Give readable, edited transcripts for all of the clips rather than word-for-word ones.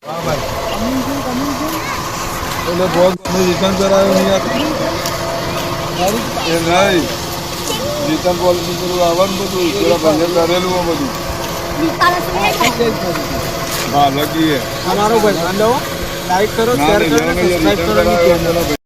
હા ભાઈ એટલે બોક્સ અમે રિટર્ન કરાવ્યો નહીં એ નહીં રિટર્ન પોલિસી પેલું આવવાનું બધું પેલા ભાઈએ કરેલું આ બધું હા લગી અમારો ભાઈ બાંધો લાઈક કરો શેર કરો સબસ્ક્રાઇબ કરો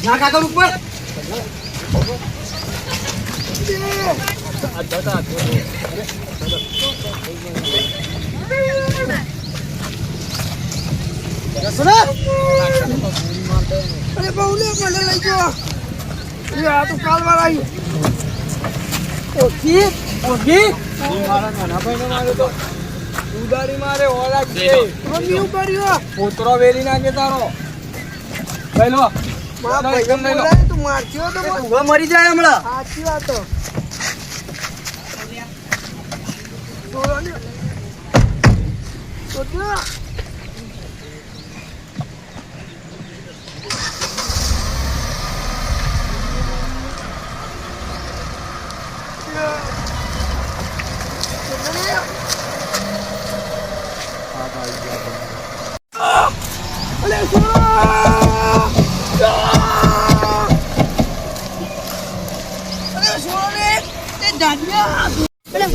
ના કાકા ઉપર અરે બહુલે મને લઈ ગયો આ તો કાલ વાળા આવી ઓકી ઓકી મારા નાના ભાઈને માર્યો તો ઉદારી મારે ઓલા છે મમ્મી ઉપાડ્યો પોતરો વેરી નાખે તારો લઈ લો મારા ભાઈ ગમ લઈ લો તું મારચ્યો તો તું મરી જાય હમણાં સાચી વાત તો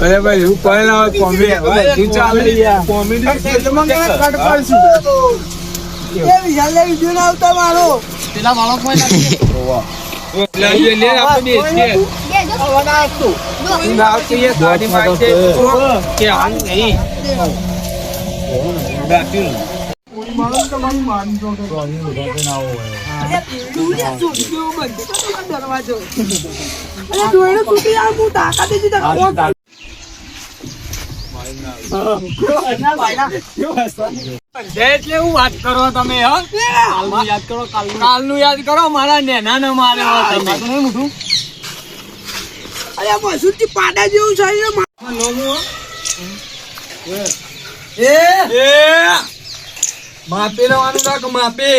અરે ભાઈ હું કોઈ ના હોય કોમેડી ચાલે કોમેડી કટ પાડશું એ વિશાલ વિડિયો ના આવતા મારો પેલા વાળો કોઈ નથી લે આપણે બેસીએ આવના આવતો ના આવતી એ ગાડી માં છે કે હાલ નહીં બાકી મારો તો મને માન જો તો રોની ઉભા ના હોય અરે તુલિયા સુટ્યો બંધ તો દરવાજો અરે દોયડો તૂટી આ હું તાકાત જ તા એટલે હું વાત કરો તમે કાલનું યાદ કરો કાલનું યાદ કરો મારા નેના ને મારે નહીં મોટું અરે મસૂરથી પાડા જેવું છે માપે રહેવાનું રાખ માપે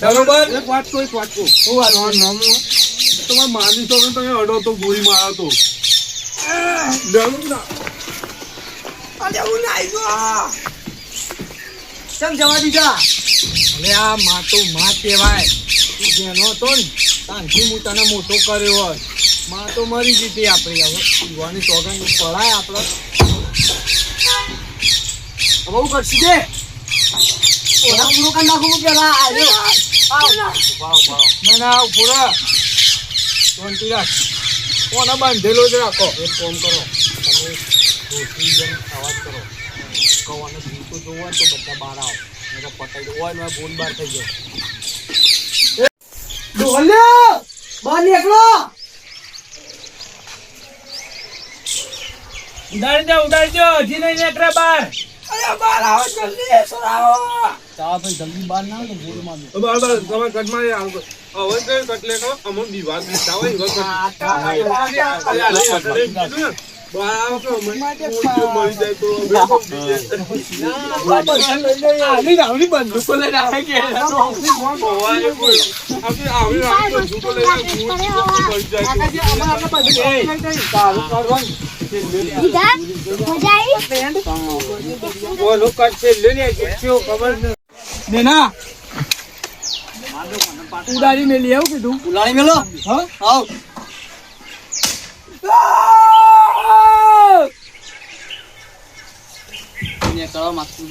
બરોબર એક વાત હું નામ તમારે માની તો તમે અડો તો ગોળી મારો તો અરે હું નાઈ ગયો ચમ જવા દીધા હવે આ માતો માં કહેવાય તું જેનો હતો ને તાંથી હું તને મોટો કર્યો હોય માં તો મરી જીતી આપણે હવે યુવાની સોગંદ પડાય આપણે હવે હું કરશું દે ઓલા પૂરો કરી નાખું પેલા આવ્યો ના પૂરા શાંતિ રાખ કોને બાંધેલો જ રાખો એક ફોન કરો તમે અવાજ કરો કવાને ગીતો જોવો હોય તો બધા બહાર આવો મેં પટાઈ દો હોય મેં બોલ બહાર થઈ ગયો ડોલ્યો બહાર નીકળો ઉડાડી દો હજી નહીં નીકળે બહાર અરે બહાર આવો જલ્દી આવો ચા ભાઈ જલ્દી બહાર ના આવે તો બોલ માં દો બહાર તમે કટ મારી આવો હવે કઈ કટલે કો અમન વિવાદ બેઠા હોય ઇવા ઉડાડી મેલી આવું કીધું ઉડાડી મેલો હા આવ ને કરો માસ્ટર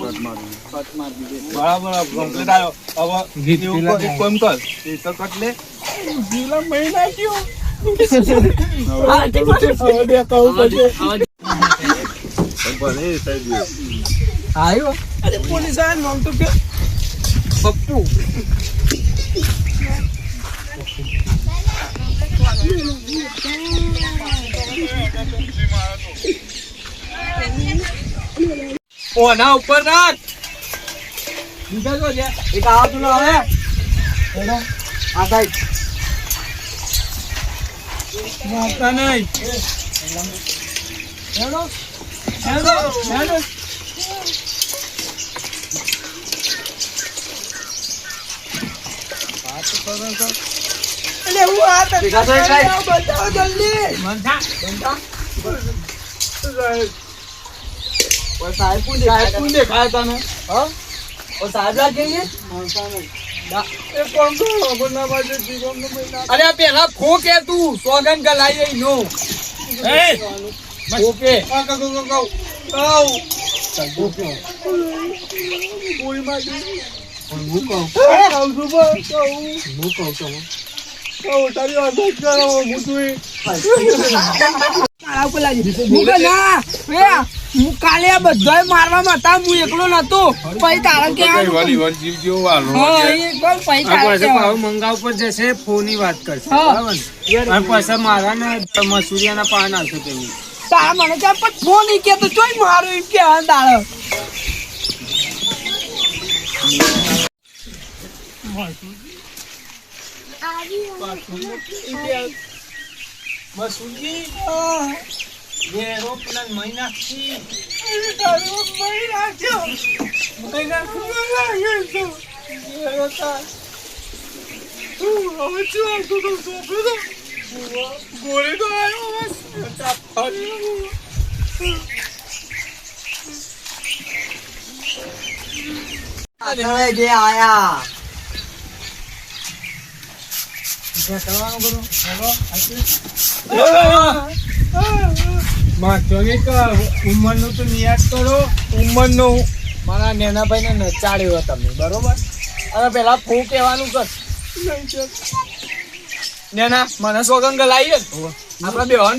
કટ માર દીધે બરાબર કમ્પ્લીટ આવ્યો હવે ગીત કોમ કર એ તો કટ લે જીલા મહિના ક્યો આ ઠીક છે દે કહું પછી ભલે સાહેબ આયો અરે પોલીસ આન નામ તો કે પપ્પુ ઓના ઉપર રાખ બીજા જો છે એક આવતું ન હવે હેડો આ સાઈડ મારતા નહીં હેડો હેડો હેડો અલે હું આ તને બતાવો જલ્દી મનતા ઓ સાહેબ કોણ દેખાય તને હા ઓ સાહેબ લાગીએ એ કોણ તો બના બાજુ જીવન નો મહિના અરે પેલા ખો કે તું સોગન ગલાઈ ઈ નો એ ઓકે ગો આવ કોઈ માં હું કહું તારી વાત કરો હું તું મારા ઉપર લાગી મુકે ના હું કાલે આ બધાય મારવામાં હતા હું એકલો નતો પછી તારણ કે જીવ જેવો વાલો હા એ કોણ પછી તારણ મંગાવ પર જશે ફોનની વાત કરશે બરાબર અને પૈસા મારા ને મસૂરિયાના પાન આવશે તેની તારા મને કે પણ ફોન ઈ કે તો ચોય મારું એમ કે હા તારા મસૂરી એરોપ્લેન મહિના થી ગોળી તો આવ્યો જે આયા ઉંમર નું તો નિયાદ કરો ઉંમર નું મારા નેનાભાઈ ને નચાડ્યો તમે બરોબર હવે પેલા ફૂ કહેવાનું કર નેના મને સોગંગ લાવીએ આપડે બે હન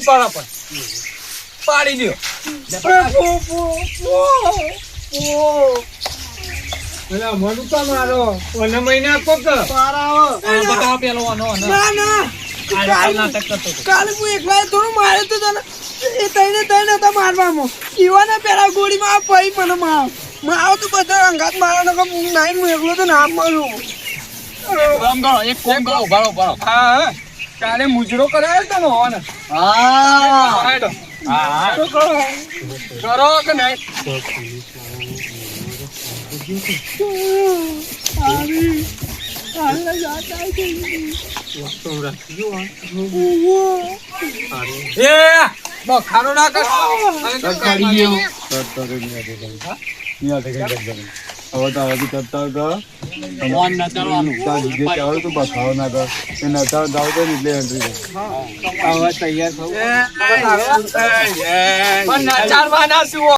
પાડી દો પેલા મન તો મારો અને મહિના કોક બતાવો પેલો ના ના નાટક કરતો કાલે હું એકલા થોડું મારે તો તને એ તઈને હતા મારવામાં ઈવાને પેલા ગોળીમાં પઈ મને મારો તો બધા અંગાત મારવાનો કે હું નાઈ હું એકલો તો ના મારું એક કોમ કરો ઉભારો હા કાલે મુજરો કરાયો તને હોને હા કરો કે નહીં ખાનો ના કર તૈયાર થવું નચાડવાના શું